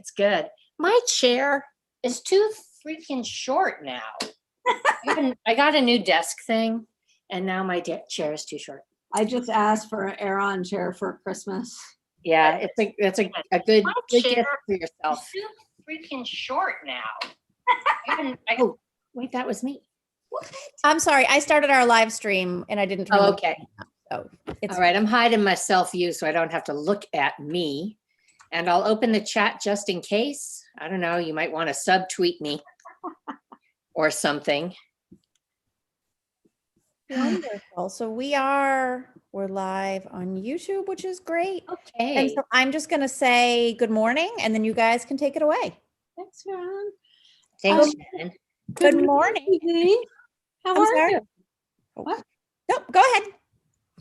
It's good. My chair is too freaking short now. I got a new desk thing, and now my chair is too short. I just asked for an Aeron chair for Christmas. Yeah, it's a good gift chair for yourself. Too freaking short now. Oh, wait, that was me. What? I'm sorry. I started our live stream and I didn't turn Oh, okay. So it's All right, I'm hiding my self-view so I don't have to look at me. And I'll open the chat just in case. I don't know, you might want to subtweet me or something. wonderful. So we're live on YouTube, which is great. Okay. And so I'm just going to say good morning and then you guys can take it away. Thanks, Sharon. Thanks, Shannon. Good morning. Susie. How I'm are sorry. you? What? No, go ahead.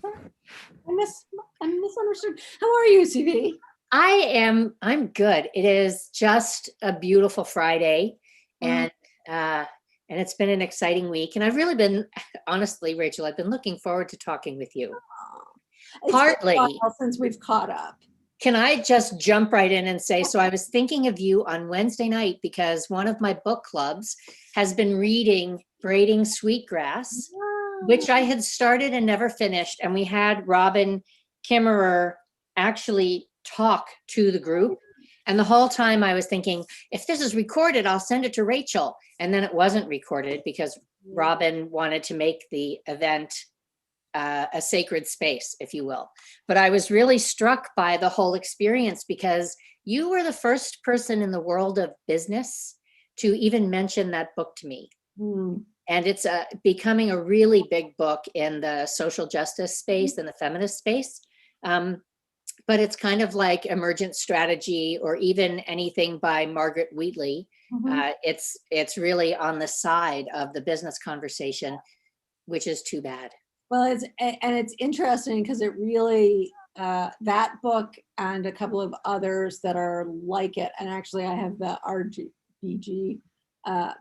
I misunderstood. How are you, CV? I'm good. It is just a beautiful Friday, and it's been an exciting week. And I've really been, honestly, Rachel, I've been looking forward to talking with you. It's Partly, been a while since we've caught up. can I just jump right in and say, so I was thinking of you on Wednesday night because one of my book clubs has been reading Braiding Sweetgrass, which I had started and never finished. And we had Robin Kimmerer actually talk to the group. And the whole time I was thinking, if this is recorded, I'll send it to Rachel. And then it wasn't recorded because Robin wanted to make the event a sacred space, if you will. But I was really struck by the whole experience because you were the first person in the world of business to even mention that book to me. And it's becoming a really big book in the social justice space and the feminist space. But it's kind of like Emergent Strategy or even anything by Margaret Wheatley. It's really on the side of the business conversation, which is too bad. Well, it's interesting because it really, that book and a couple of others that are like it, and actually I have the RBG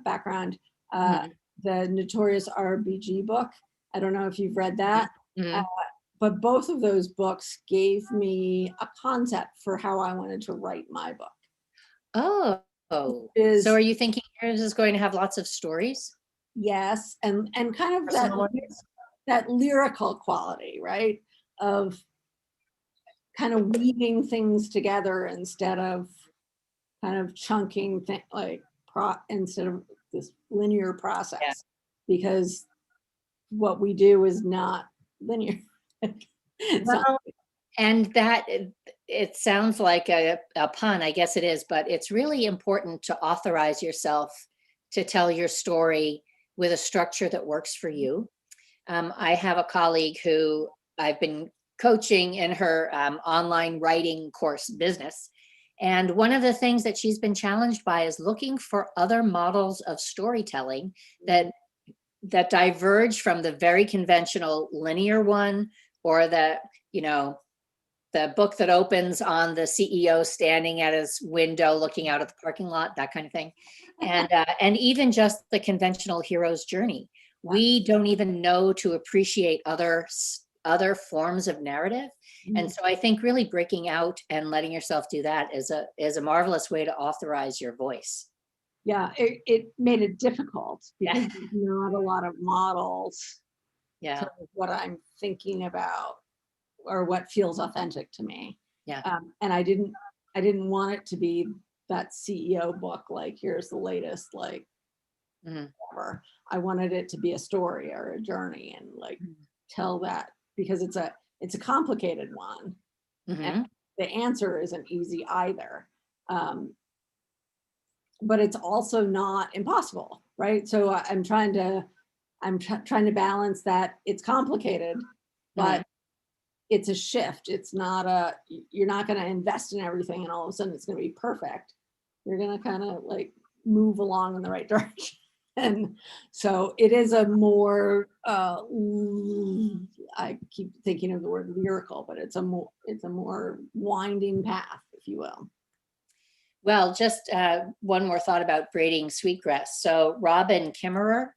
background, the Notorious RBG book. I don't know if you've read that, but both of those books gave me a concept for how I wanted to write my book. Oh, so are you thinking yours is going to have lots of stories? Yes, and kind of that lyrical quality, right? Of kind of weaving things together instead of kind of chunking things instead of this linear process, because what we do is not linear. Well, and that it sounds like a pun, I guess it is, but it's really important to authorize yourself to tell your story with a structure that works for you. I have a colleague who I've been coaching in her online writing course business. And one of the things that she's been challenged by is looking for other models of storytelling that diverge from the very conventional linear one, or the book that opens on the CEO standing at his window looking out at the parking lot, that kind of thing. And even just the conventional hero's journey. We don't even know to appreciate other forms of narrative. And so I think really breaking out and letting yourself do that is a marvelous way to authorize your voice. Yeah, it made it difficult because there's not a lot of models. Yeah, of what I'm thinking about or what feels authentic to me. Yeah. And I didn't want it to be that CEO book, like here's the latest, like whatever. I wanted it to be a story or a journey and like tell that, because it's a complicated one. And the answer isn't easy either. But it's also not impossible, right? So I'm trying to balance that. It's complicated, but it's a shift. It's not you're not going to invest in everything and all of a sudden it's going to be perfect. You're going to kind of like move along in the right direction. And so it is a more, I keep thinking of the word lyrical, but it's a more winding path, if you will. Well, just one more thought about Braiding Sweetgrass. So Robin Kimmerer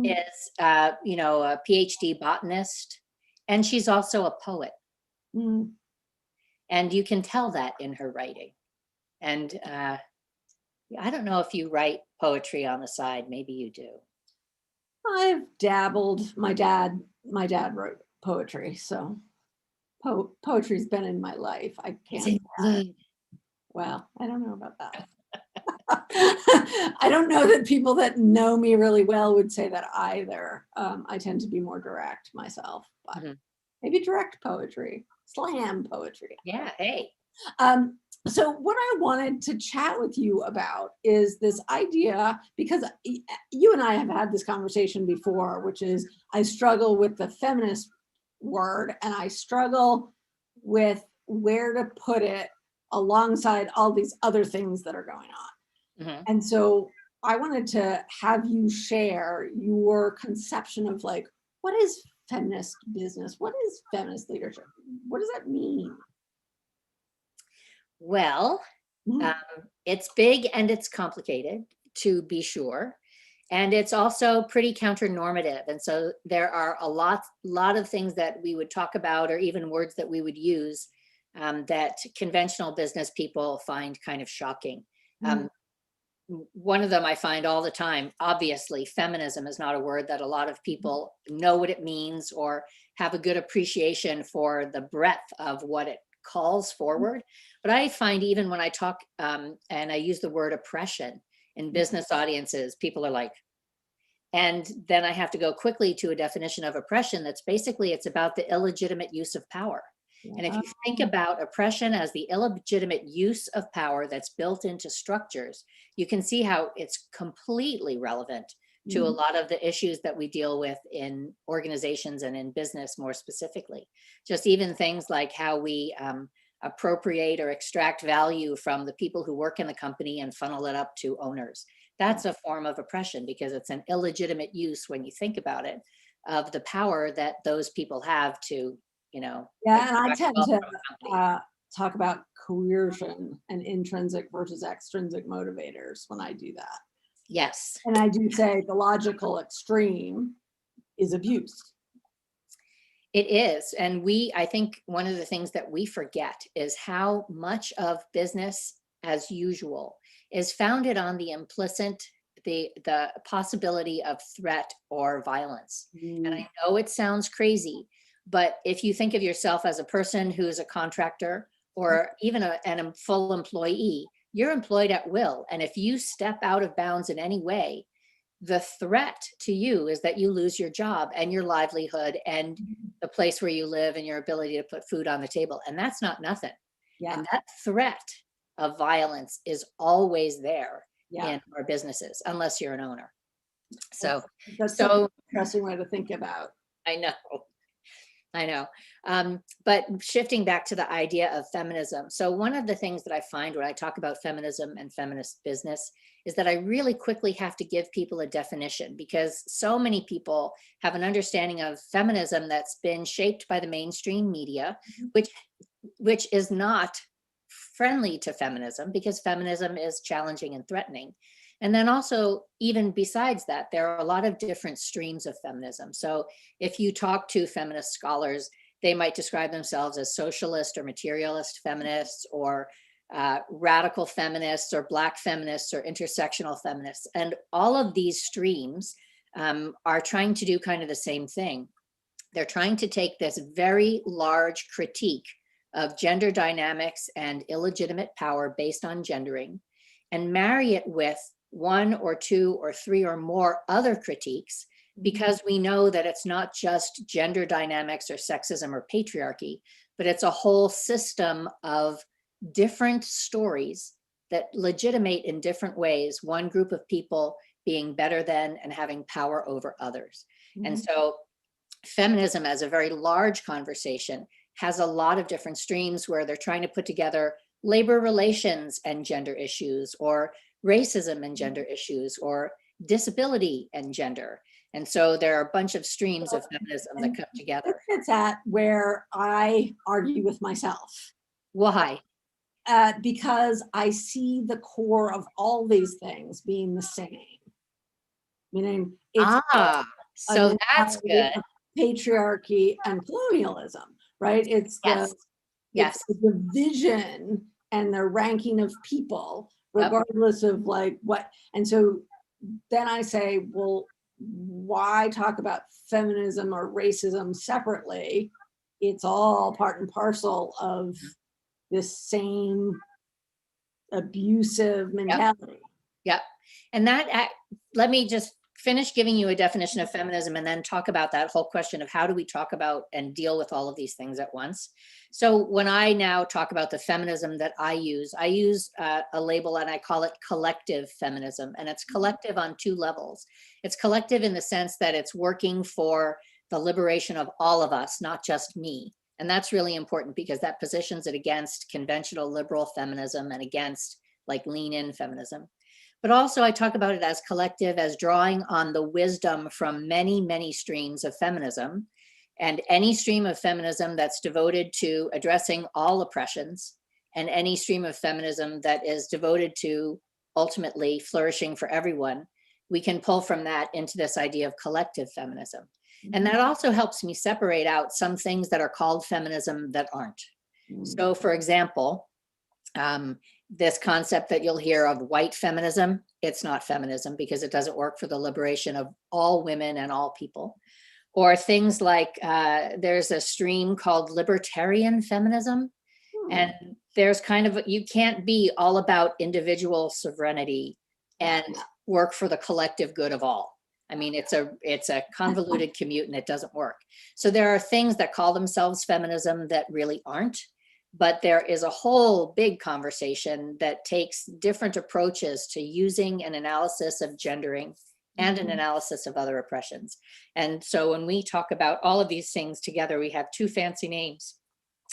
is, a PhD botanist, and she's also a poet. And you can tell that in her writing. And I don't know if you write poetry on the side. Maybe you do. I've dabbled. My dad wrote poetry, so poetry's been in my life. I It's can't. in blood. Well, I don't know about that. I don't know that people that know me really well would say that either. I tend to be more direct myself, but Mhm. maybe direct poetry, slam poetry. Yeah. Hey. So what I wanted to chat with you about is this idea, because you and I have had this conversation before, which is I struggle with the feminist word and I struggle with where to put it alongside all these other things that are going on. Mhm. And so I wanted to have you share your conception of like, what is feminist business? What is feminist leadership? What does that mean? Well, Mhm. it's big and it's complicated, to be sure. And it's also pretty counter-normative. And so there are a lot of things that we would talk about, or even words that we would use, that conventional business people find kind of shocking. Um, One of them I find all the time, obviously, feminism is not a word that a lot of people know what it means or have a good appreciation for the breadth of what it calls forward. But I find even when I talk and I use the word oppression in business audiences, people are like, and then I have to go quickly to a definition of oppression that's basically it's about the illegitimate use of power. And if you think about oppression as the illegitimate use of power that's built into structures, you can see how it's completely relevant to a lot of the issues that we deal with in organizations and in business more specifically. Just even things like how we appropriate or extract value from the people who work in the company and funnel it up to owners. That's a form of oppression because it's an illegitimate use, when you think about it, of the power that those people have to, Yeah, and I tend well to from a company. talk about coercion and intrinsic versus extrinsic motivators when I do that. Yes, And I do say the logical extreme is abuse. it is. And I think one of the things that we forget is how much of business as usual is founded on the implicit, the possibility of threat or violence. And I know it sounds crazy, but if you think of yourself as a person who is a contractor or even a full employee, you're employed at will. And if you step out of bounds in any way, the threat to you is that you lose your job and your livelihood and the place where you live and your ability to put food on the table. And that's not nothing. Yeah, And that threat of violence is always there yeah. in our businesses, unless you're an owner. So, That's such so an interesting way to think about. I know. I know. But shifting back to the idea of feminism. So one of the things that I find when I talk about feminism and feminist business is that I really quickly have to give people a definition, because so many people have an understanding of feminism that's been shaped by the mainstream media, which is not friendly to feminism, because feminism is challenging and threatening. And then also, even besides that, there are a lot of different streams of feminism. So if you talk to feminist scholars, they might describe themselves as socialist or materialist feminists, or radical feminists, or Black feminists, or intersectional feminists. And all of these streams are trying to do kind of the same thing. They're trying to take this very large critique of gender dynamics and illegitimate power based on gendering and marry it with one or two or three or more other critiques, because we know that it's not just gender dynamics or sexism or patriarchy, but it's a whole system of different stories that legitimate in different ways one group of people being better than and having power over others. And so feminism, as a very large conversation, has a lot of different streams where they're trying to put together labor relations and gender issues, or racism and gender issues, or disability and gender. And so there are a bunch of streams of feminism that come together. It's at where I argue with myself. Why? Because I see the core of all these things being the same. Meaning it's So an that's entirety good. of patriarchy and colonialism, right? It's Yes. the division and the ranking of people regardless of like what. And so then I say, well, why talk about feminism or racism separately? It's all part and parcel of this same abusive mentality. Yep. And let me just finish giving you a definition of feminism and then talk about that whole question of how do we talk about and deal with all of these things at once. So when I now talk about the feminism that I use a label and I call it collective feminism. And it's collective on two levels. It's collective in the sense that it's working for the liberation of all of us, not just me. And that's really important because that positions it against conventional liberal feminism and against like lean in feminism. But also I talk about it as collective, as drawing on the wisdom from many, many streams of feminism, and any stream of feminism that's devoted to addressing all oppressions, and any stream of feminism that is devoted to ultimately flourishing for everyone. We can pull from that into this idea of collective feminism. And that also helps me separate out some things that are called feminism that aren't. So for example, this concept that you'll hear of white feminism, it's not feminism because it doesn't work for the liberation of all women and all people. Or things like there's a stream called libertarian feminism. And there's kind of, you can't be all about individual sovereignty and work for the collective good of all. I mean, it's a convoluted commute and it doesn't work. So there are things that call themselves feminism that really aren't. But there is a whole big conversation that takes different approaches to using an analysis of gendering and an analysis of other oppressions. And so when we talk about all of these things together, we have two fancy names.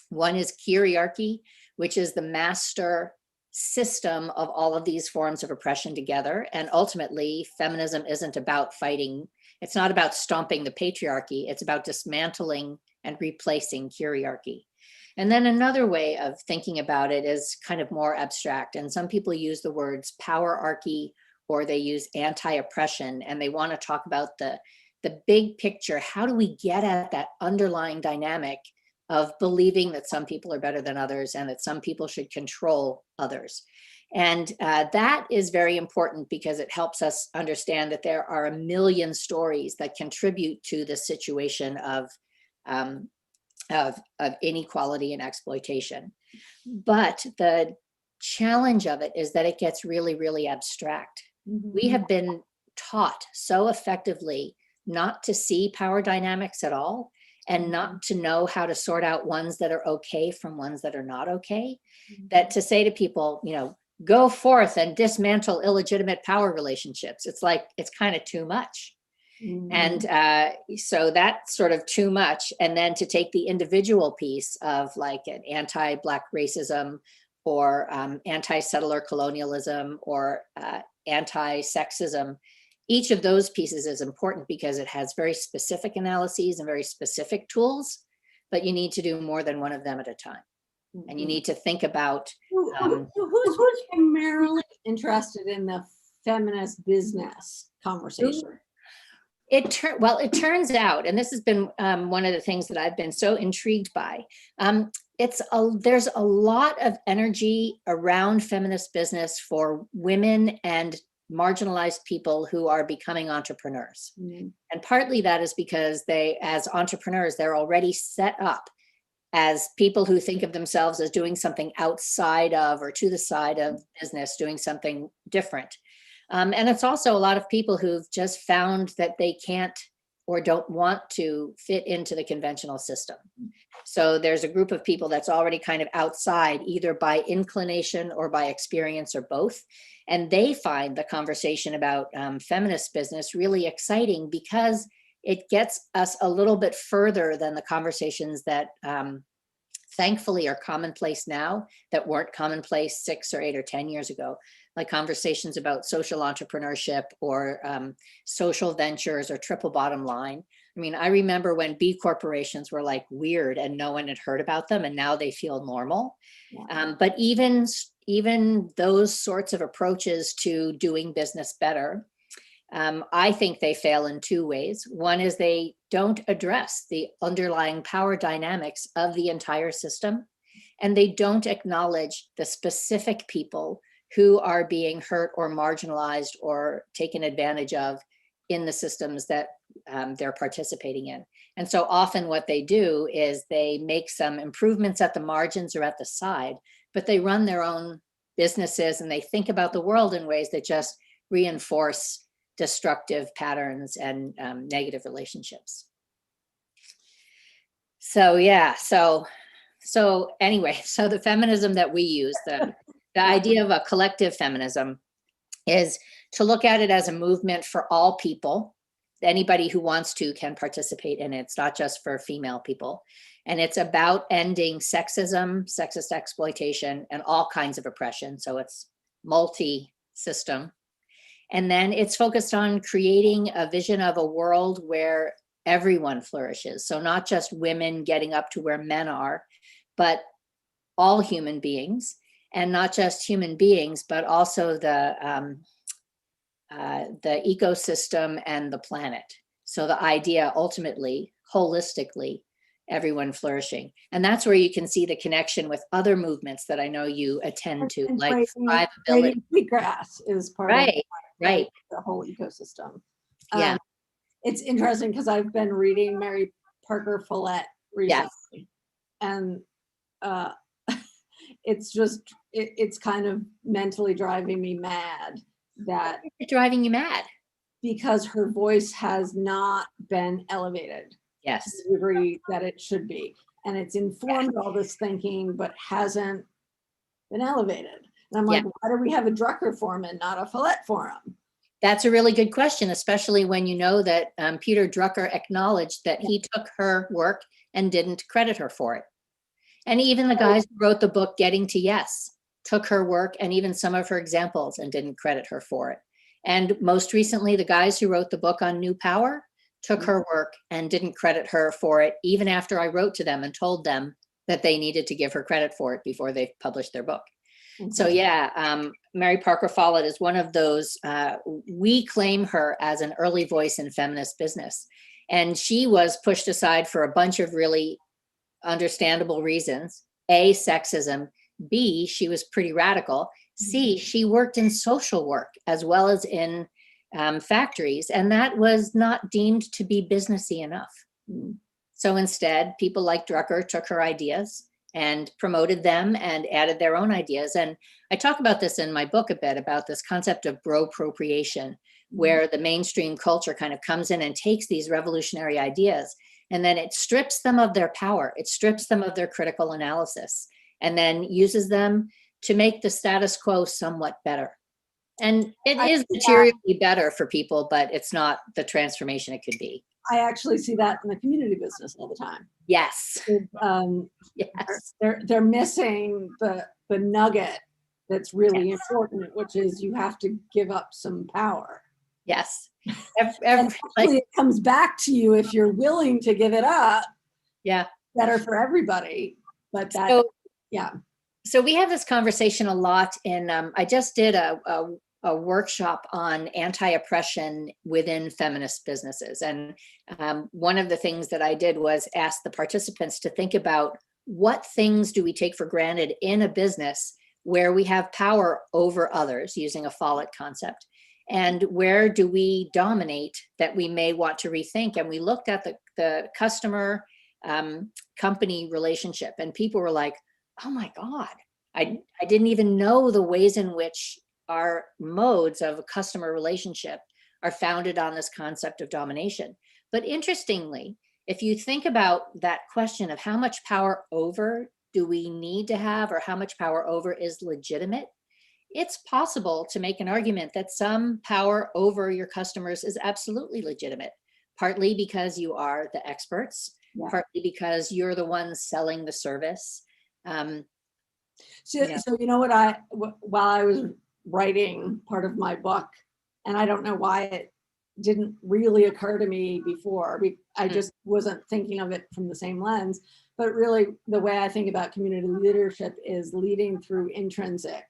One is kyriarchy, which is the master system of all of these forms of oppression together. And ultimately, feminism isn't about fighting. It's not about stomping the patriarchy. It's about dismantling and replacing kyriarchy. And then another way of thinking about it is kind of more abstract. And some people use the words powerarchy or they use anti-oppression, and they want to talk about the big picture. How do we get at that underlying dynamic of believing that some people are better than others and that some people should control others? And that is very important because it helps us understand that there are a million stories that contribute to the situation of inequality and exploitation. But the challenge of it is that it gets really, really abstract. We have been taught so effectively not to see power dynamics at all and not to know how to sort out ones that are okay from ones that are not okay, that to say to people, you know, go forth and dismantle illegitimate power relationships. It's like, it's kind of too much. And so that's sort of too much. And then to take the individual piece of like an anti-Black racism or anti-settler colonialism or anti-sexism, each of those pieces is important because it has very specific analyses and very specific tools, but you need to do more than one of them at a time. And you need to think about who's primarily interested in the feminist business conversation. It turns out, and this has been one of the things that I've been so intrigued by, there's a lot of energy around feminist business for women and marginalized people who are becoming entrepreneurs. And partly that is because they, as entrepreneurs, they're already set up as people who think of themselves as doing something outside of or to the side of business, doing something different. And it's also a lot of people who've just found that they can't or don't want to fit into the conventional system. So there's a group of people that's already kind of outside, either by inclination or by experience or both. And they find the conversation about feminist business really exciting because it gets us a little bit further than the conversations that thankfully are commonplace now that weren't commonplace 6 or 8 or 10 years ago, like conversations about social entrepreneurship or social ventures or triple bottom line. I mean, I remember when B corporations were like weird and no one had heard about them, and now they feel normal. But even those sorts of approaches to doing business better, I think they fail in 2 ways. One is they don't address the underlying power dynamics of the entire system, and they don't acknowledge the specific people who are being hurt or marginalized or taken advantage of in the systems that they're participating in. And so often what they do is they make some improvements at the margins or at the side, but they run their own businesses and they think about the world in ways that just reinforce destructive patterns and negative relationships. So yeah, so anyway, so the feminism that we use, the idea of a collective feminism is to look at it as a movement for all people. Anybody who wants to can participate in it. It's not just for female people. And it's about ending sexism, sexist exploitation, and all kinds of oppression. So it's multi-system. And then it's focused on creating a vision of a world where everyone flourishes. So not just women getting up to where men are, but all human beings, and not just human beings, but also the ecosystem and the planet. So the idea ultimately, holistically, everyone flourishing. And that's where you can see the connection with other movements that I know you attend to, like thriveability. Wheatgrass is part of Right. the whole ecosystem. Yeah. It's interesting because I've been reading Mary Parker Follett recently. And it's just, it's kind of mentally driving me mad that It's driving you mad. Because her voice has not been elevated Yes. to the degree that it should be. And it's informed all this thinking, but hasn't been elevated. And I'm like, why do we have a Drucker forum and not a Follett forum? That's a really good question, especially when you know that Peter Drucker acknowledged that he took her work and didn't credit her for it. And even the guys who wrote the book, Getting to Yes, took her work and even some of her examples and didn't credit her for it. And most recently, the guys who wrote the book on New Power took her work and didn't credit her for it, even after I wrote to them and told them that they needed to give her credit for it before they published their book. So yeah, Mary Parker Follett is one of those, we claim her as an early voice in feminist business. And she was pushed aside for a bunch of really understandable reasons. A, sexism. B, she was pretty radical. C, she worked in social work as well as in factories, and that was not deemed to be businessy enough. So instead, people like Drucker took her ideas and promoted them and added their own ideas. And I talk about this in my book a bit, about this concept of bro-appropriation, where the mainstream culture kind of comes in and takes these revolutionary ideas, and then it strips them of their power. It strips them of their critical analysis, and then uses them to make the status quo somewhat better. And it is materially better for people, but it's not the transformation it could be. I actually see that in the community business all the time. Yes. Yes. They're missing the nugget that's really important, which is you have to give up some power. Yes. And it comes back to you if you're willing to give it up. Yeah. Better for everybody. But that, So we have this conversation a lot in, I just did a workshop on anti-oppression within feminist businesses. And one of the things that I did was ask the participants to think about what things do we take for granted in a business where we have power over others, using a Follett concept, and where do we dominate that we may want to rethink. And we looked at the customer company relationship, and people were like, oh my God, I didn't even know the ways in which our modes of a customer relationship are founded on this concept of domination. But interestingly, if you think about that question of how much power over do we need to have, or how much power over is legitimate, it's possible to make an argument that some power over your customers is absolutely legitimate, partly because you are the experts, partly because you're the ones selling the service. So you know what, while I was writing part of my book, and I don't know why it didn't really occur to me before, I just wasn't thinking of it from the same lens, but really the way I think about community leadership is leading through intrinsic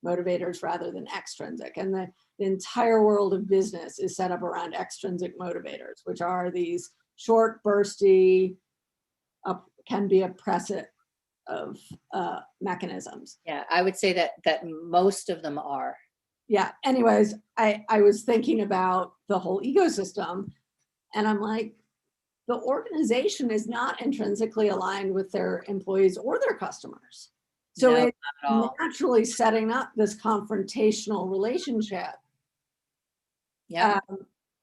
motivators rather than extrinsic. And the entire world of business is set up around extrinsic motivators, which are these short, bursty, can be oppressive mechanisms. Yeah, I would say that most of them are. Yeah. Anyways, I was thinking about the whole ecosystem, and I'm like, the organization is not intrinsically aligned with their employees or their customers. So No, it's not at all. naturally setting up this confrontational relationship. Yeah.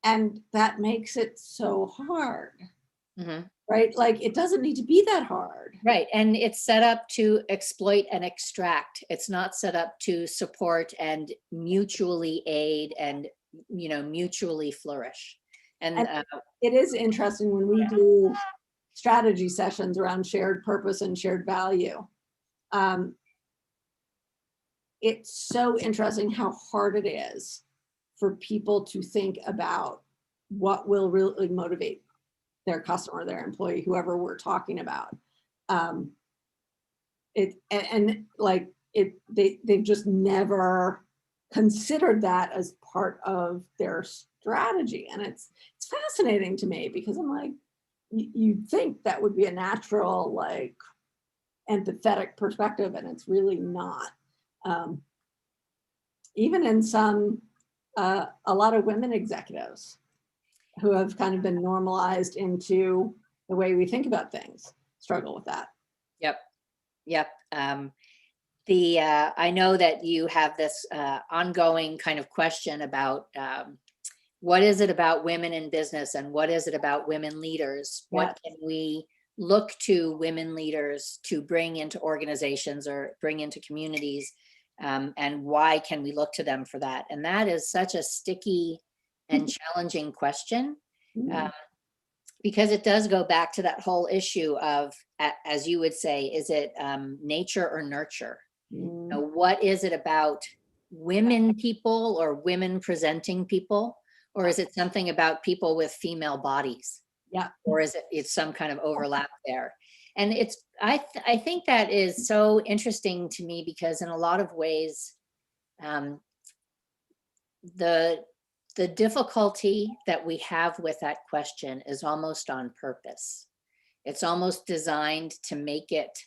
And that makes it so hard, Hmm. right? Like, it doesn't need to be that hard. Right. And it's set up to exploit and extract. It's not set up to support and mutually aid and, mutually flourish. And And it is interesting when we do strategy sessions around shared purpose and shared value. It's so interesting how hard it is for people to think about what will really motivate their customer, their employee, whoever we're talking about. They've just never considered that as part of their strategy. And it's fascinating to me, because I'm like, you'd think that would be a natural, like, empathetic perspective, and it's really not. Even in some, a lot of women executives who have kind of been normalized into the way we think about things struggle with that. Yep. Yep. I know that you have this ongoing kind of question about what is it about women in business, and what is it about women leaders? What can we look to women leaders to bring into organizations or bring into communities? And why can we look to them for that? And that is such a sticky and challenging question, because it does go back to that whole issue of, as you would say, is it nature or nurture? What is it about women people or women presenting people? Or is it something about people with female bodies? Yeah. Or is it's some kind of overlap there? And I think that is so interesting to me, because in a lot of ways, the difficulty that we have with that question is almost on purpose. It's almost designed to make it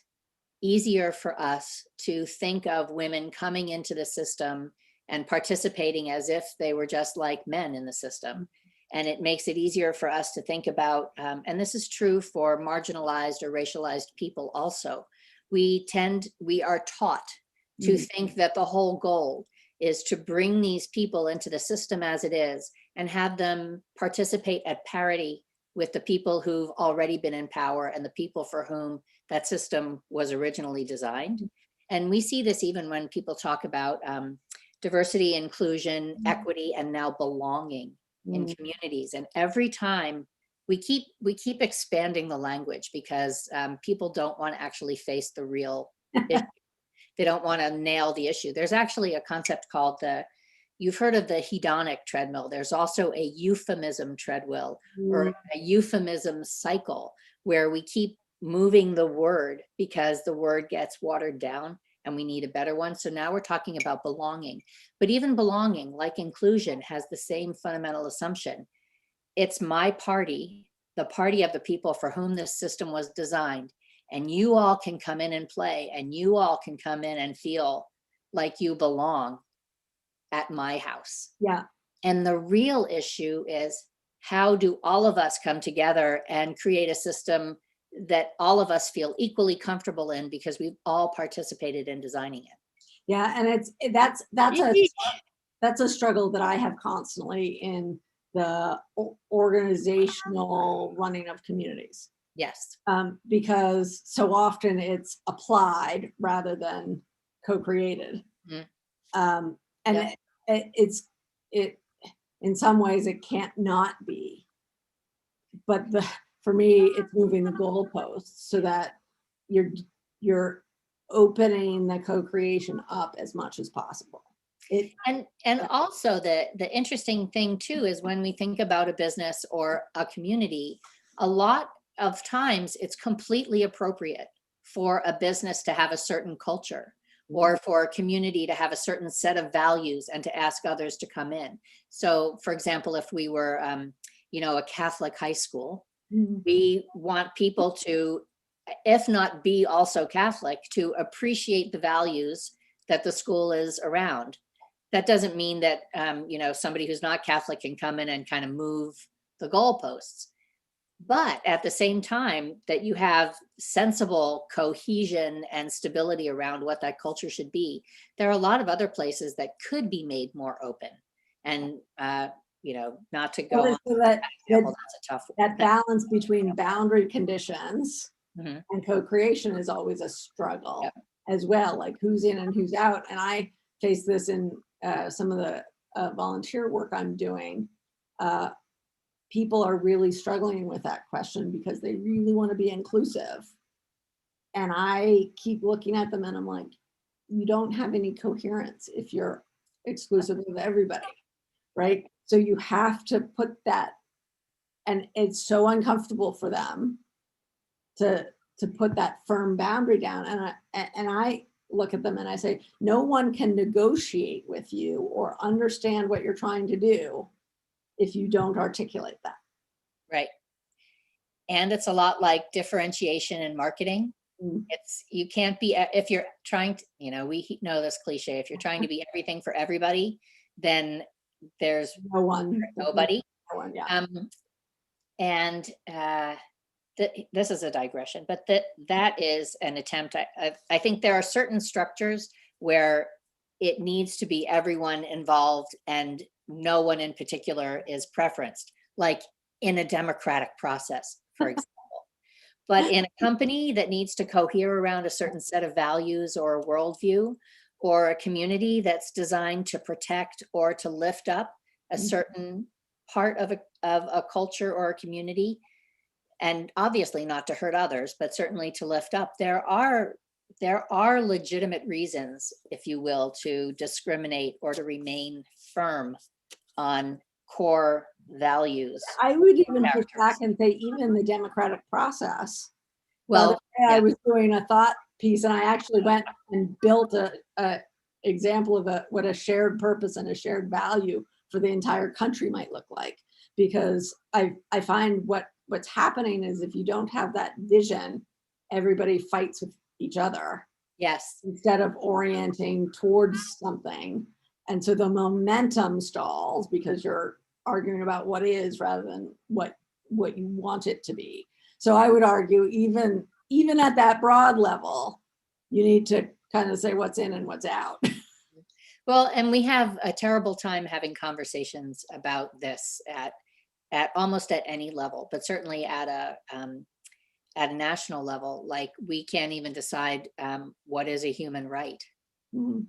easier for us to think of women coming into the system and participating as if they were just like men in the system. And it makes it easier for us to think about, and this is true for marginalized or racialized people also. We are taught to think that the whole goal is to bring these people into the system as it is and have them participate at parity with the people who've already been in power and the people for whom that system was originally designed. And we see this even when people talk about diversity, inclusion, equity, and now belonging in communities. And every time we keep expanding the language, because people don't want to actually face the real issue. They don't want to nail the issue. There's actually a concept called you've heard of the hedonic treadmill. There's also a euphemism treadmill, or a euphemism cycle, where we keep moving the word because the word gets watered down and we need a better one. So now we're talking about belonging. But even belonging, like inclusion, has the same fundamental assumption. It's my party, the party of the people for whom this system was designed. And you all can come in and play, and you all can come in and feel like you belong at my house. Yeah. And the real issue is, how do all of us come together and create a system that all of us feel equally comfortable in, because we've all participated in designing it? Yeah. And that's a struggle that I have constantly in the organizational running of communities. Yes. Because so often it's applied rather than co-created. And it's in some ways it can't not be, but for me it's moving the goalposts so that you're opening the co-creation up as much as possible. And also the interesting thing too is, when we think about a business or a community, a lot of times it's completely appropriate for a business to have a certain culture, or for a community to have a certain set of values and to ask others to come in. So for example, if we were a Catholic high school, we want people to if not be also Catholic, to appreciate the values that the school is around. That doesn't mean that, somebody who's not Catholic can come in and kind of move the goalposts. But at the same time, that you have sensible cohesion and stability around what that culture should be. There are a lot of other places that could be made more open. And, not to go on So that, example, that's a tough one. that balance between boundary conditions Mhm. and co-creation is always a struggle Yep. as well, like who's in and who's out. And I face this in some of the volunteer work I'm doing. People are really struggling with that question because they really want to be inclusive. And I keep looking at them and I'm like, you don't have any coherence if you're exclusive of everybody, right? So you have to put that, and it's so uncomfortable for them to put that firm boundary down. And I look at them and I say, no one can negotiate with you or understand what you're trying to do if you don't articulate that. Right. And it's a lot like differentiation in marketing. Mm. You can't be, if you're trying to, we know this cliche, if you're trying to be everything for everybody, then there's Nobody. No one, Yeah. And this is a digression, but that is an attempt. I think there are certain structures where it needs to be everyone involved and no one in particular is preferenced, like in a democratic process, for example. But in a company that needs to cohere around a certain set of values or a worldview, or a community that's designed to protect or to lift up a certain part of a culture or a community, and obviously not to hurt others, but certainly to lift up, there are legitimate reasons, if you will, to discriminate or to remain firm on core values. I would even push back and say even the democratic process. Well, I was doing a thought piece and I actually went and built a example of what a shared purpose and a shared value for the entire country might look like. Because I find what's happening is if you don't have that vision, everybody fights with each other. yes. Instead of orienting towards something. And so the momentum stalls because you're arguing about what is rather than what you want it to be. So I would argue even at that broad level, you need to kind of say what's in and what's out. Well, and we have a terrible time having conversations about this at almost at any level, but certainly at a national level. Like we can't even decide what is a human right. Mhm.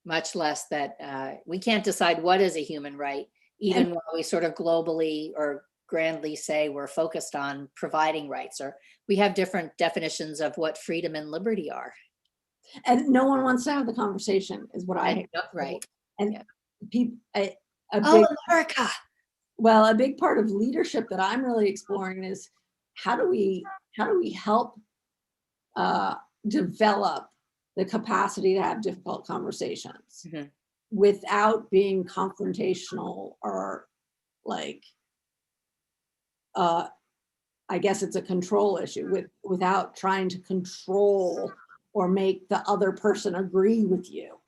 Much less that we can't decide what is a human right, even while we sort of globally or grandly say we're focused on providing rights, or we have different definitions of what freedom and liberty are. And no one wants to have the conversation is what I Right. And Yeah. people, a Oh, big, America. well, a big part of leadership that I'm really exploring is how do we help develop the capacity to have difficult conversations Mhm. without being confrontational or like I guess it's a control issue without trying to control or make the other person agree with you,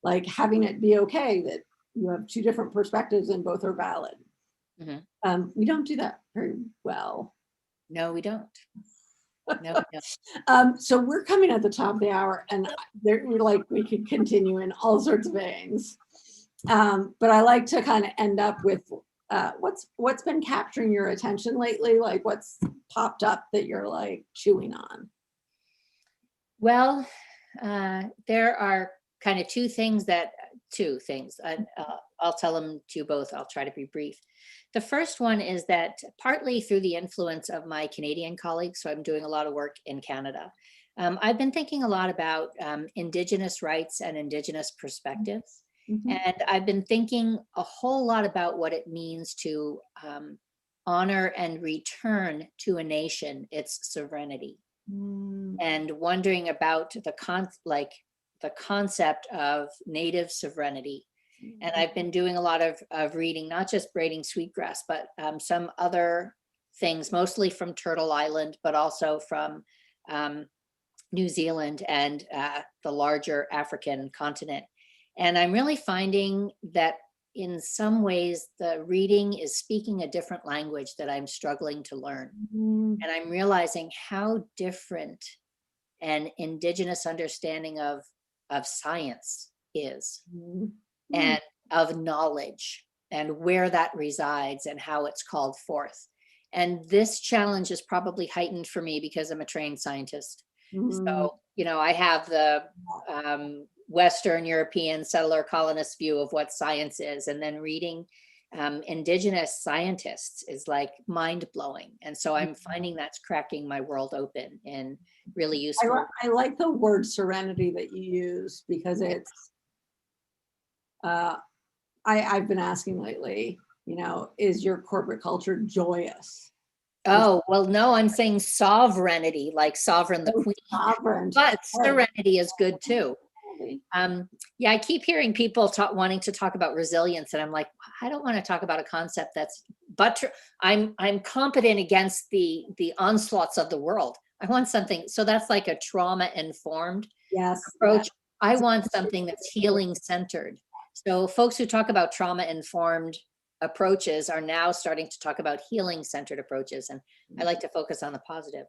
like having it be okay that you have two different perspectives and both are valid. We don't do that very well. No, we don't. No, we don't. So we're coming at the top of the hour and we're like, we could continue in all sorts of veins. But I like to kind of end up with what's been capturing your attention lately? Like what's popped up that you're like chewing on? Well, there are kind of two things. I'll tell them to you both. I'll try to be brief. The first one is that partly through the influence of my Canadian colleagues, so I'm doing a lot of work in Canada. I've been thinking a lot about Indigenous rights and Indigenous perspectives. Mm-hmm. And I've been thinking a whole lot about what it means to honor and return to a nation its sovereignty. And wondering about the concept of native sovereignty. And I've been doing a lot of reading, not just Braiding Sweetgrass, but some other things, mostly from Turtle Island, but also from New Zealand and the larger African continent. And I'm really finding that in some ways, the reading is speaking a different language that I'm struggling to learn. Mm, And I'm realizing how different an indigenous understanding of science is, mm, and of knowledge, and where that resides and how it's called forth. And this challenge is probably heightened for me because I'm a trained scientist. mm. So, I have the Western European settler colonist view of what science is, and then reading indigenous scientists is like mind blowing. And so I'm finding that's cracking my world open in really useful. I like the word serenity that you use because it's, I've been asking lately, is your corporate culture joyous? Oh, well, no, I'm saying sovereignty, like sovereign the Oh, queen, sovereign. but Okay. serenity is good too. Yeah, I keep hearing people wanting to talk about resilience, and I'm like, I don't want to talk about a concept that's, but I'm competent against the onslaughts of the world. I want something, so that's like a trauma informed Yes. approach. I want something that's healing centered. So folks who talk about trauma informed approaches are now starting to talk about healing centered approaches, and I like to focus on the positive.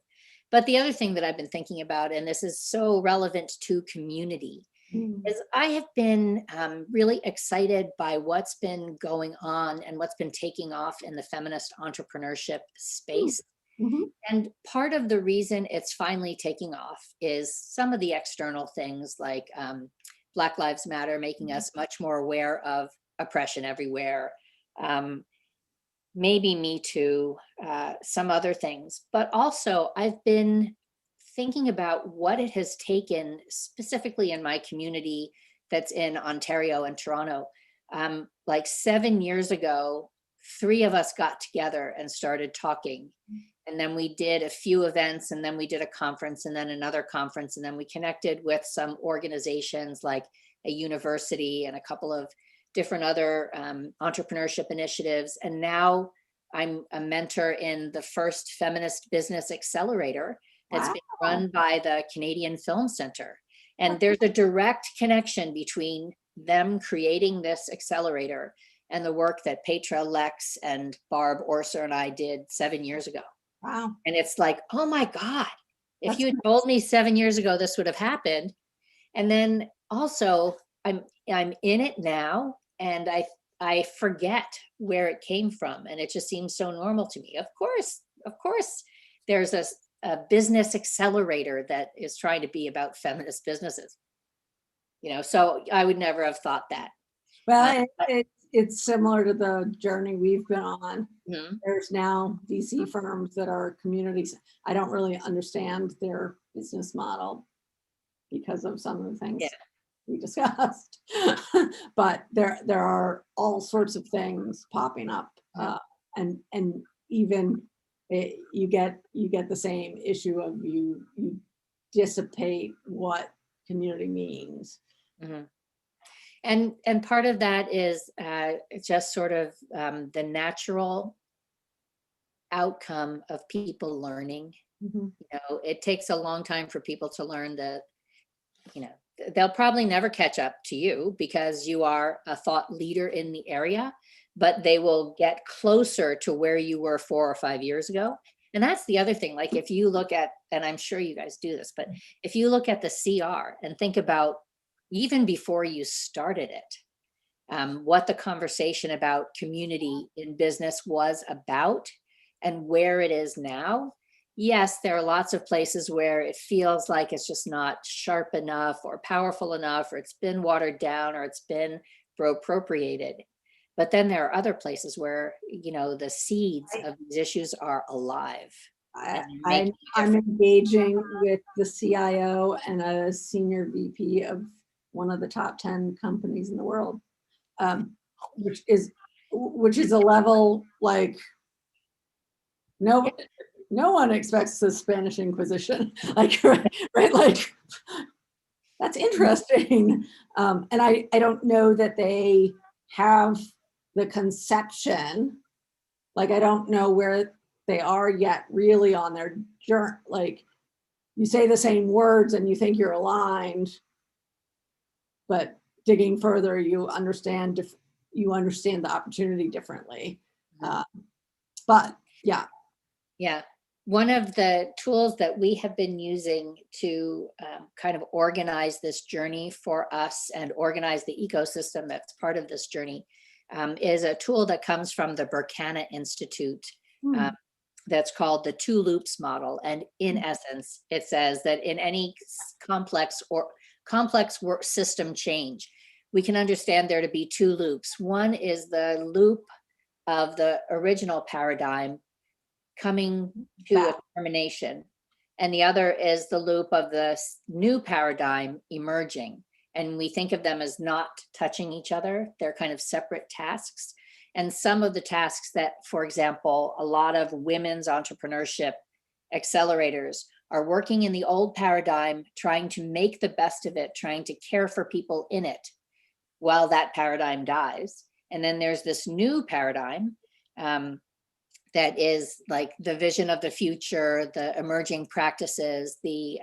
But the other thing that I've been thinking about, and this is so relevant to community, Mm. is I have been really excited by what's been going on and what's been taking off in the feminist entrepreneurship space. Mhm. And part of the reason it's finally taking off is some of the external things like Black Lives Matter making us much more aware of oppression everywhere. Maybe Me Too, some other things. But also I've been thinking about what it has taken specifically in my community that's in Ontario and Toronto. Like 7 years ago, 3 of us got together and started talking. And then we did a few events, and then we did a conference, and then another conference. And then we connected with some organizations like a university and a couple of different other entrepreneurship initiatives. And now I'm a mentor in the first feminist business accelerator that's being run by the Canadian Film Center. And there's a direct connection between them creating this accelerator and the work that Petra Lex and Barb Orser and I did 7 years ago. Wow. And it's like, oh my God, if That's you had told me 7 years ago this would have happened. And then also I'm in it now, and I forget where it came from, and it just seems so normal to me. Of course, there's a business accelerator that is trying to be about feminist businesses. So I would never have thought that. Well, it's similar to the journey we've been on. Mhm. There's now VC firms that are communities. I don't really understand their business model because of some of the things Yeah. we discussed. But there are all sorts of things popping up, and even you get the same issue of you dissipate what community means. Mhm. And part of that is just sort of the natural outcome of people learning. Mhm. It takes a long time for people to learn that, they'll probably never catch up to you because you are a thought leader in the area, but they will get closer to where you were 4 or 5 years ago. And that's the other thing. Like if you look at, and I'm sure you guys do this, but if you look at the CR and think about even before you started it, what the conversation about community in business was about and where it is now. Yes, there are lots of places where it feels like it's just not sharp enough or powerful enough, or it's been watered down, or it's been appropriated. But then there are other places where, the seeds of these issues are alive. I'm engaging with the CIO and a senior VP of one of the top 10 companies in the world, which is a level like no one expects the Spanish Inquisition, like right, like that's interesting. And I don't know that they have the conception, like I don't know where they are yet really on their journey. Like you say the same words and you think you're aligned, but digging further, you understand the opportunity differently. But yeah. Yeah. One of the tools that we have been using to kind of organize this journey for us and organize the ecosystem that's part of this journey is a tool that comes from the Berkana Institute that's called the two loops model. And in essence, it says that in any complex work system change, we can understand there to be two loops. One is the loop of the original paradigm coming to a termination, and the other is the loop of the new paradigm emerging. And we think of them as not touching each other. They're kind of separate tasks. And some of the tasks that, for example, a lot of women's entrepreneurship accelerators are working in the old paradigm, trying to make the best of it, trying to care for people in it while that paradigm dies. And then there's this new paradigm that is like the vision of the future, the emerging practices, the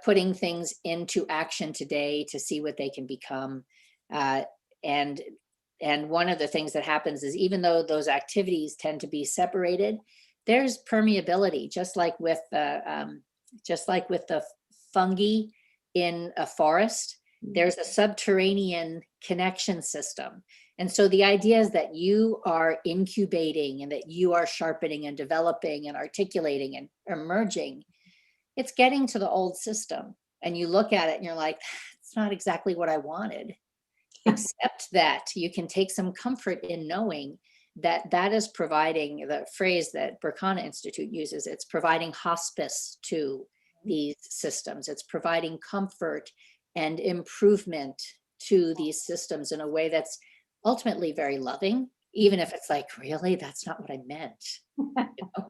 putting things into action today to see what they can become. And one of the things that happens is even though those activities tend to be separated, there's permeability, just like with the fungi in a forest. There's a subterranean connection system. And so the idea is that you are incubating and that you are sharpening and developing and articulating and emerging. It's getting to the old system. And you look at it and you're like, it's not exactly what I wanted. Except that you can take some comfort in knowing that that is providing, the phrase that Berkana Institute uses, it's providing hospice to these systems. It's providing comfort and improvement to these systems in a way that's ultimately very loving, even if it's like, really, that's not what I meant. You know?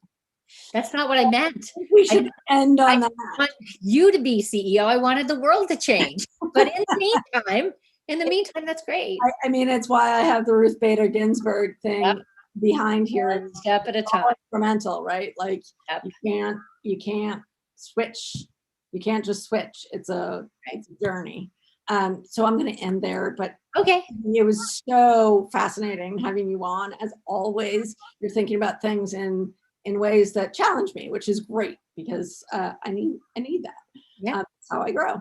That's not what I meant. We should end on that. I want you to be CEO. I wanted the world to change. But in the meantime, that's great. I mean, it's why I have the Ruth Bader Ginsburg thing behind here. One step at a time. Incremental, right? Like you can't switch. You can't just switch. It's a journey. So I'm going to end there, but okay. It was so fascinating having you on. As always, you're thinking about things in ways that challenge me, which is great because I need that. Yeah, that's how I grow.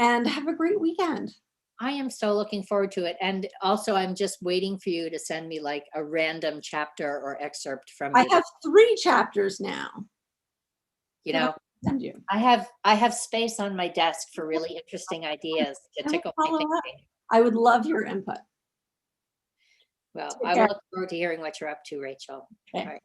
And have a great weekend. I am so looking forward to it. And also, I'm just waiting for you to send me like a random chapter or excerpt from. I have 3 chapters now. You know. Send you. I have space on my desk for really interesting ideas to tickle my thinking. I would love your input. Well, I will look forward to hearing what you're up to, Rachel. Okay. All right.